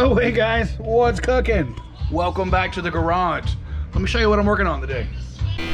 Oh, hey guys, what's cooking? Welcome back to the garage. Let me show you what I'm working on today.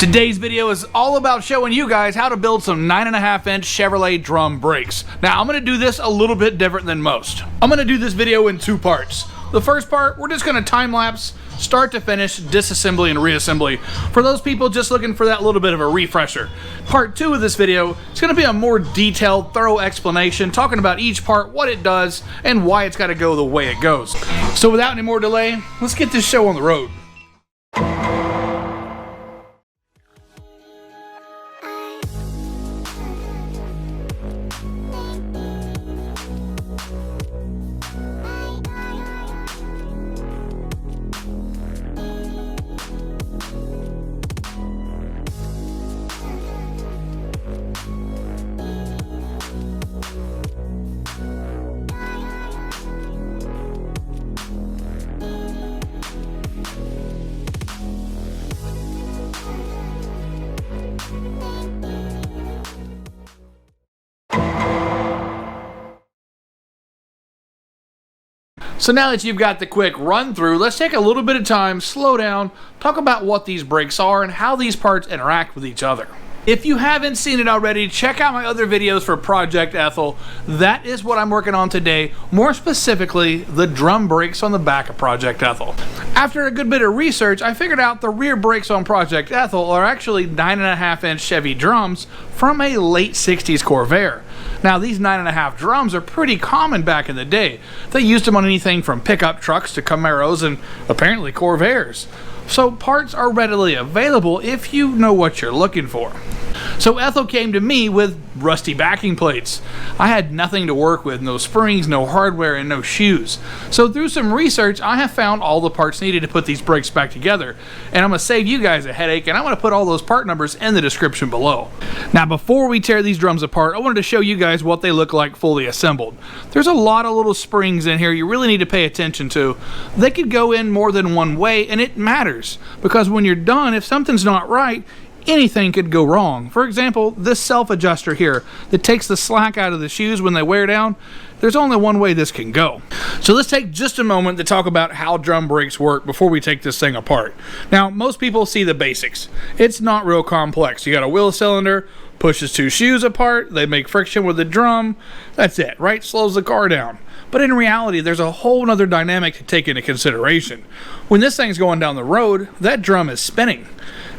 Today's video is all about showing you guys how to build some 9.5-inch Chevrolet drum brakes. Now, I'm gonna do this a little bit different than most. I'm gonna do this video in two parts. The first part, we're just gonna time lapse, start to finish, disassembly and reassembly, for those people just looking for that little bit of a refresher. Part 2 of this video is gonna be a more detailed, thorough explanation, talking about each part, what it does, and why it's gotta go the way it goes. So without any more delay, let's get this show on the road. So now that you've got the quick run through, let's take a little bit of time, slow down, talk about what these brakes are and how these parts interact with each other. If you haven't seen it already, check out my other videos for Project Ethel. That is what I'm working on today, more specifically the drum brakes on the back of Project Ethel. After a good bit of research, I figured out the rear brakes on Project Ethel are actually 9.5-inch Chevy drums from a late 60s Corvair. Now, these 9.5 drums are pretty common back in the day. They used them on anything from pickup trucks to Camaros and apparently Corvairs. So parts are readily available if you know what you're looking for. So Ethel came to me with rusty backing plates. I had nothing to work with, no springs, no hardware, and no shoes. So through some research, I have found all the parts needed to put these brakes back together. And I'm going to save you guys a headache, and I'm going to put all those part numbers in the description below. Now, before we tear these drums apart, I wanted to show you guys what they look like fully assembled. There's a lot of little springs in here you really need to pay attention to. They could go in more than one way, and it matters, because when you're done, if something's not right, anything could go wrong. For example, this self-adjuster here that takes the slack out of the shoes when they wear down, there's only one way this can go. So let's take just a moment to talk about how drum brakes work before we take this thing apart. Now, most people see the basics. It's not real complex. You got a wheel cylinder, pushes two shoes apart, they make friction with the drum. That's it, right? Slows the car down. But in reality, there's a whole nother dynamic to take into consideration. When this thing's going down the road, that drum is spinning.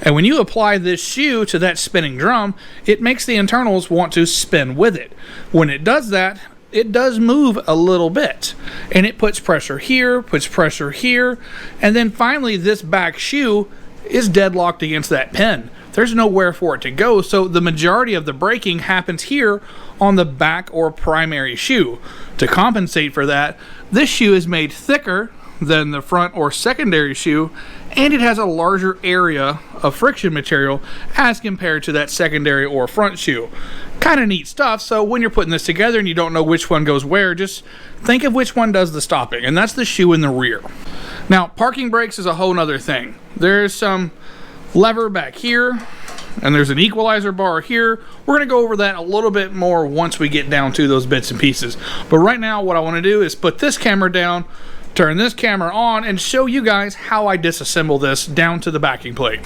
And when you apply this shoe to that spinning drum, it makes the internals want to spin with it. When it does that, it does move a little bit. And it puts pressure here, and then finally this back shoe is deadlocked against that pin. There's nowhere for it to go, so the majority of the braking happens here on the back or primary shoe. To compensate for that, this shoe is made thicker than the front or secondary shoe, and it has a larger area of friction material as compared to that secondary or front shoe. Kind of neat stuff. So when you're putting this together and you don't know which one goes where, just think of which one does the stopping, and that's the shoe in the rear. Now, parking brakes is a whole nother thing. There's some lever back here, and there's an equalizer bar here. We're going to go over that a little bit more once we get down to those bits and pieces. But right now, what I want to do is put this camera down, turn this camera on, and show you guys how I disassemble this down to the backing plate.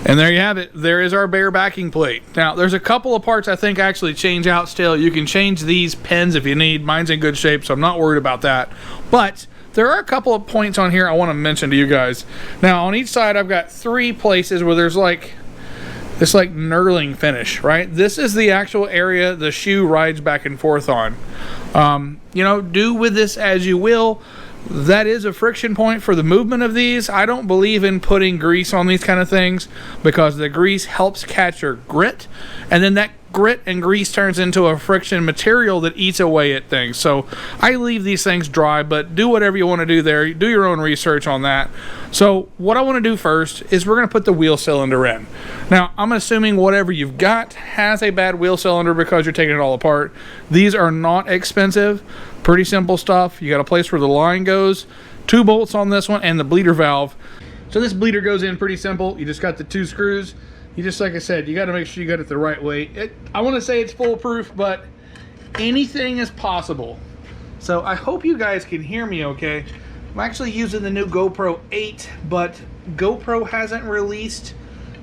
And there you have it. There is our bare backing plate. Now, there's a couple of parts I think actually change out still. You can change these pins if you need. Mine's in good shape, so I'm not worried about that. But there are a couple of points on here I want to mention to you guys. Now, on each side, I've got 3 places where there's like this knurling finish, right? This is the actual area the shoe rides back and forth on. You know, do with this as you will. That is a friction point for the movement of these. I don't believe in putting grease on these kind of things because the grease helps catch your grit, and then that grit and grease turns into a friction material that eats away at things. So I leave these things dry, but do whatever you want to do there. Do your own research on that. So what I want to do first is we're going to put the wheel cylinder in. Now, I'm assuming whatever you've got has a bad wheel cylinder because you're taking it all apart. These are not expensive. Pretty simple stuff. You got a place where the line goes, 2 bolts on this one, and the bleeder valve. So this bleeder goes in pretty simple. You just got the 2 screws. You just, like I said, you got to make sure you got it the right way. I want to say it's foolproof, but anything is possible. So I hope you guys can hear me okay. I'm actually using the new GoPro 8, but GoPro hasn't released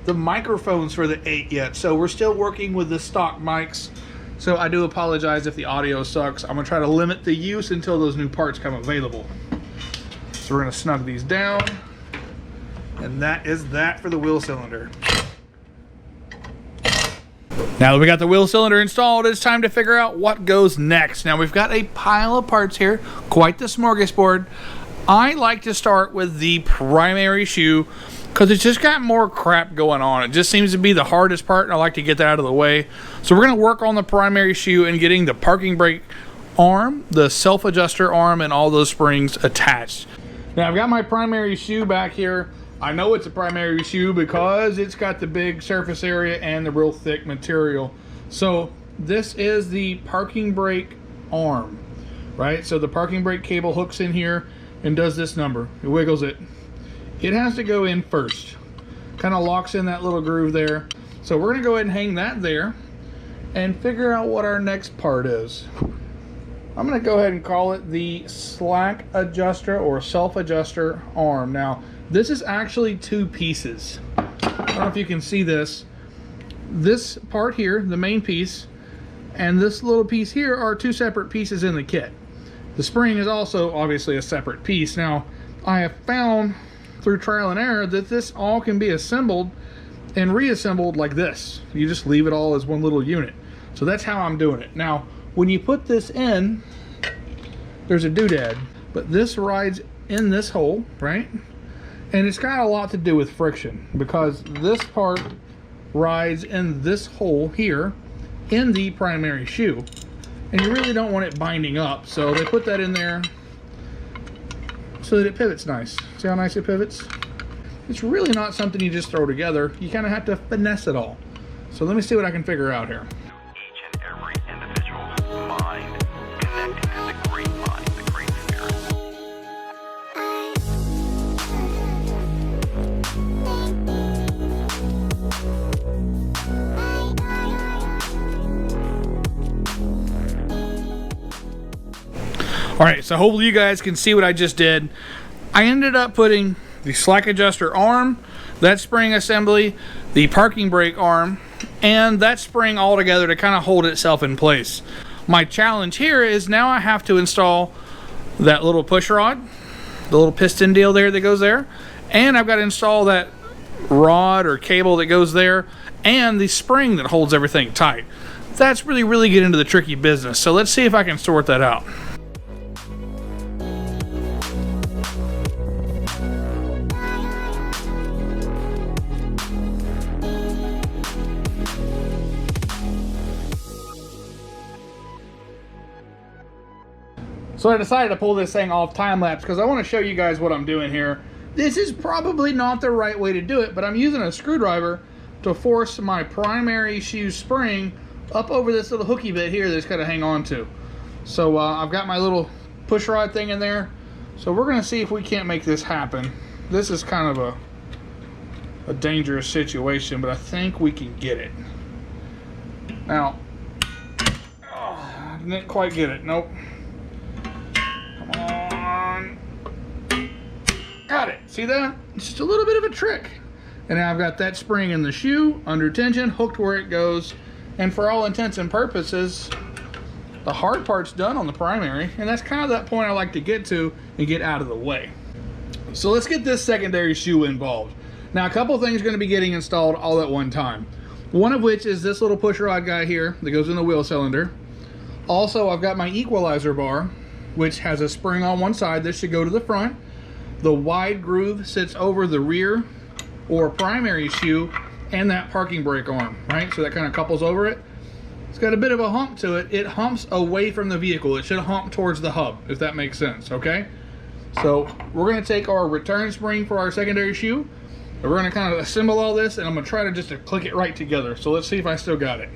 the microphones for the 8 yet. So we're still working with the stock mics. So I do apologize if the audio sucks. I'm going to try to limit the use until those new parts come available. So we're going to snug these down. And that is that for the wheel cylinder. Now that we got the wheel cylinder installed, it's time to figure out what goes next. Now we've got a pile of parts here, quite the smorgasbord. I like to start with the primary shoe because it's just got more crap going on. It just seems to be the hardest part, and I like to get that out of the way. So we're going to work on the primary shoe and getting the parking brake arm, the self-adjuster arm, and all those springs attached. Now I've got my primary shoe back here. I know it's a primary shoe because it's got the big surface area and the real thick material. So this is the parking brake arm, right? So the parking brake cable hooks in here and does this number. It wiggles it. It has to go in first. Kind of locks in that little groove there. So we're gonna go ahead and hang that there and figure out what our next part is. I'm gonna go ahead and call it the slack adjuster or self-adjuster arm. Now, this is actually 2 pieces. I don't know if you can see this. This part here, the main piece, and this little piece here are 2 separate pieces in the kit. The spring is also obviously a separate piece. Now, I have found through trial and error that this all can be assembled and reassembled like this. You just leave it all as one little unit. So that's how I'm doing it. Now, when you put this in, there's a doodad, but this rides in this hole, right? And it's got a lot to do with friction because this part rides in this hole here in the primary shoe, and you really don't want it binding up, so they put that in there so that it pivots nice. See how nice it pivots? It's really not something you just throw together. You kind of have to finesse it all. So let me see what I can figure out here. Each and every individual's mind connecting to the great mind, the great spirit. Alright, so hopefully you guys can see what I just did. I ended up putting the slack adjuster arm, that spring assembly, the parking brake arm, and that spring all together to kind of hold itself in place. My challenge here is now I have to install that little push rod, the little piston deal there that goes there, and I've got to install that rod or cable that goes there, and the spring that holds everything tight. That's really get into the tricky business. So let's see if I can sort that out. So I decided to pull this thing off time lapse because I want to show you guys what I'm doing here. This is probably not the right way to do it, but I'm using a screwdriver to force my primary shoe spring up over this little hooky bit here that's got to hang on to. So I've got my little push rod thing in there. So we're going to see if we can't make this happen. This is kind of a dangerous situation, but I think we can get it. Now, I didn't quite get it. Nope. Got it. See that? It's just a little bit of a trick. And now I've got that spring in the shoe under tension, hooked where it goes, and for all intents and purposes, the hard part's done on the primary, and that's kind of that point I like to get to and get out of the way. So let's get this secondary shoe involved. Now a couple things are going to be getting installed all at one time. One of which is this little push rod guy here that goes in the wheel cylinder. Also, I've got my equalizer bar, which has a spring on one side. This should go to the front. The wide groove sits over the rear or primary shoe and that parking brake arm, right? So that kind of couples over it. It's got a bit of a hump to it. It humps away from the vehicle. It should hump towards the hub, if that makes sense, okay? So we're gonna take our return spring for our secondary shoe, and we're gonna kind of assemble all this, and I'm gonna try to just click it right together. So let's see if I still got it.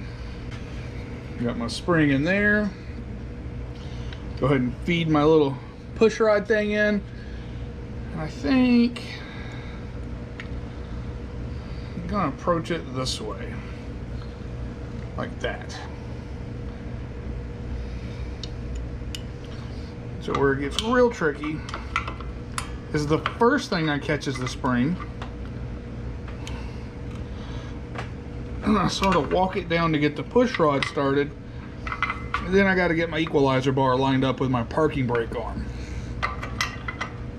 Got my spring in there. Go ahead and feed my little push rod thing in. And I think I'm gonna approach it this way, like that. So where it gets real tricky is the first thing I catch is the spring. And I sort of walk it down to get the push rod started. And then I got to get my equalizer bar lined up with my parking brake arm.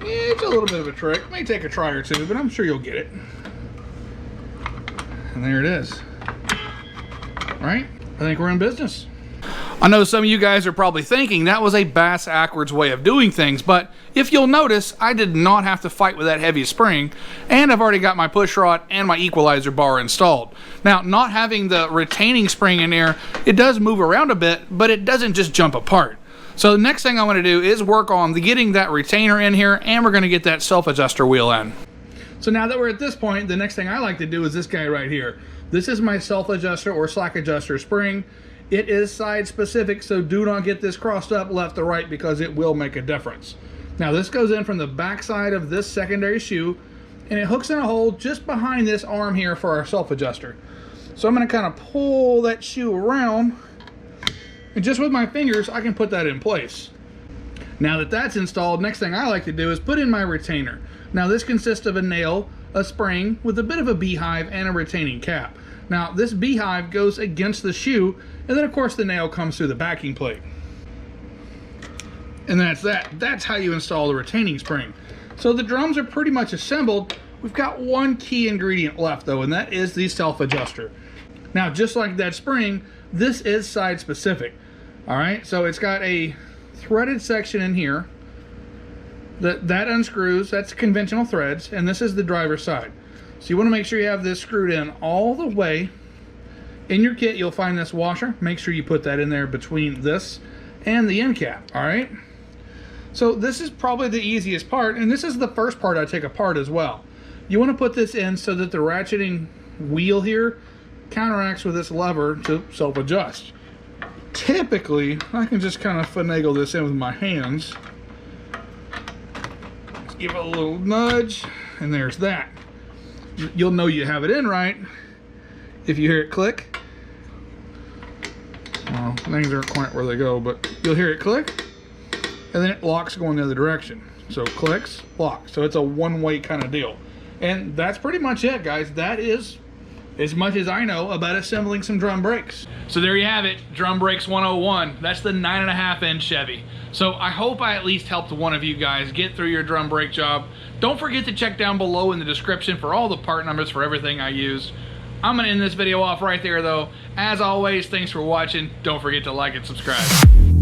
It's a little bit of a trick. It may take a try or two, but I'm sure you'll get it. And there it is. All right, I think we're in business. I know some of you guys are probably thinking that was a bass-ackwards way of doing things, but if you'll notice, I did not have to fight with that heavy spring, and I've already got my push rod and my equalizer bar installed. Now, not having the retaining spring in there, it does move around a bit, but it doesn't just jump apart. So the next thing I want to do is work on getting that retainer in here, and we're going to get that self-adjuster wheel in. So now that we're at this point, the next thing I like to do is this guy right here. This is my self-adjuster or slack adjuster spring. It is side specific, so do not get this crossed up left or right because it will make a difference. Now this goes in from the back side of this secondary shoe, and it hooks in a hole just behind this arm here for our self-adjuster. So I'm going to kind of pull that shoe around, and just with my fingers I can put that in place. Now that that's installed, next thing I like to do is put in my retainer. Now this consists of a nail, a spring with a bit of a beehive, and a retaining cap. Now this beehive goes against the shoe, and then of course the nail comes through the backing plate. And that's that. That's how you install the retaining spring. So the drums are pretty much assembled. We've got one key ingredient left though, and that is the self-adjuster. Now just like that spring, this is side specific. All right, so it's got a threaded section in here that unscrews. That's conventional threads, and this is the driver's side. So you want to make sure you have this screwed in all the way. In your kit, you'll find this washer. Make sure you put that in there between this and the end cap, all right? So this is probably the easiest part, and this is the first part I take apart as well. You want to put this in so that the ratcheting wheel here counteracts with this lever to self-adjust. Typically, I can just kind of finagle this in with my hands. Just give it a little nudge, and there's that. You'll know you have it in right if you hear it click. Well, things aren't quite where they go, but you'll hear it click, and then it locks going the other direction. So clicks, locks. So it's a one-way kind of deal. And that's pretty much it, guys. That is as much as I know about assembling some drum brakes. So there you have it, Drum Brakes 101. That's the 9.5-inch Chevy. So I hope I at least helped one of you guys get through your drum brake job. Don't forget to check down below in the description for all the part numbers for everything I used. I'm gonna end this video off right there though. As always, thanks for watching. Don't forget to like and subscribe.